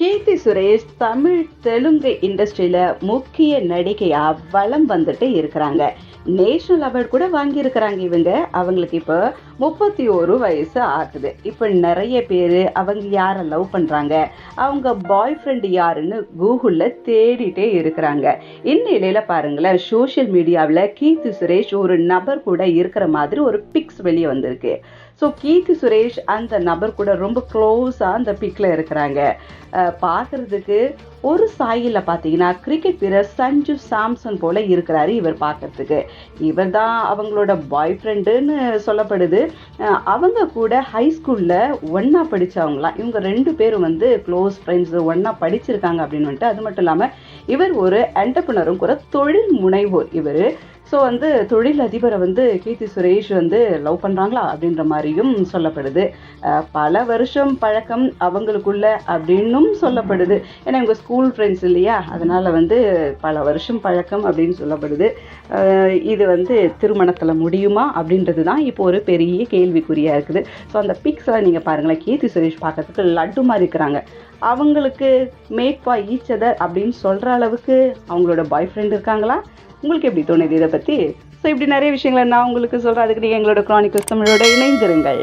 கீர்த்தி சுரேஷ் தமிழ் தெலுங்கு இண்டஸ்ட்ரியில முக்கிய நடிகையா வலம் வந்துட்டு இருக்கிறாங்க. நேஷனல் அவார்டு கூட வாங்கியிருக்கிறாங்க இவங்க. அவங்களுக்கு இப்போ 31 வயசு ஆகுது. இப்போ நிறைய பேர் அவங்க யாரை லவ் பண்ணுறாங்க, அவங்க பாய் ஃப்ரெண்டு யாருன்னு கூகுளில் தேடிட்டே இருக்கிறாங்க. இந்நிலையில் பாருங்களேன், சோஷியல் மீடியாவில் கீர்த்தி சுரேஷ் ஒரு நபர் கூட இருக்கிற மாதிரி ஒரு பிக்ஸ் வெளியே வந்திருக்கு. ஸோ கீர்த்தி சுரேஷ் அந்த நபர் கூட ரொம்ப க்ளோஸாக அந்த பிக்கில் இருக்கிறாங்க. பார்க்குறதுக்கு ஒரு சாயில் பார்த்தீங்கன்னா கிரிக்கெட் வீரர் சஞ்சு சாம்சன் போல இருக்கிறாரு இவர் பார்க்கறதுக்கு. இவர் தான் அவங்களோட பாய் ஃப்ரெண்டுன்னு சொல்லப்படுது. அவங்க கூட ஹைஸ்கூலில் ஒன்றா படித்தவங்களாம். இவங்க 2 பேரும் க்ளோஸ் ஃப்ரெண்ட்ஸு, ஒன்றா படிச்சிருக்காங்க அப்படின்னு வந்துட்டு. அது மட்டும் இல்லாமல் இவர் ஒரு என்டர்பிரனரும் கூட, தொழில் முனைவோர் இவர். ஸோ தொழில் அதிபரை கீர்த்தி சுரேஷ் லவ் பண்ணுறாங்களா அப்படின்ற மாதிரியும் சொல்லப்படுது. பல வருஷம் பழக்கம் அவங்களுக்குள்ள அப்படின்னும் சொல்லப்படுது. ஏன்னா இவங்க ஸ்கூல் ஃப்ரெண்ட்ஸ் இல்லையா, அதனால் பல வருஷம் பழக்கம் அப்படின்னு சொல்லப்படுது. இது திருமணத்தில் முடியுமா அப்படின்றது தான் இப்போ ஒரு பெரிய கேள்விக்குறியாக இருக்குது. ஸோ அந்த பிக்ஸ்லாம் நீங்கள் பாருங்களேன், கீர்த்தி சுரேஷ் பார்க்கறதுக்கு லட்டு மாதிரி இருக்கிறாங்க. அவங்களுக்கு மேட் ஃபார் ஈச் அதர் அப்படின்னு சொல்கிற அளவுக்கு அவங்களோட பாய் ஃப்ரெண்ட் இருக்காங்களா? உங்களுக்கு எப்படி தோணுது இதை பற்றி? ஸோ இப்படி நிறைய விஷயங்களை நான் உங்களுக்கு சொல்கிறேன். அதுக்கு நீங்கள் எங்களோட க்ரானிக்கல்ஸ் தமிழோட இணைந்திருங்கள்.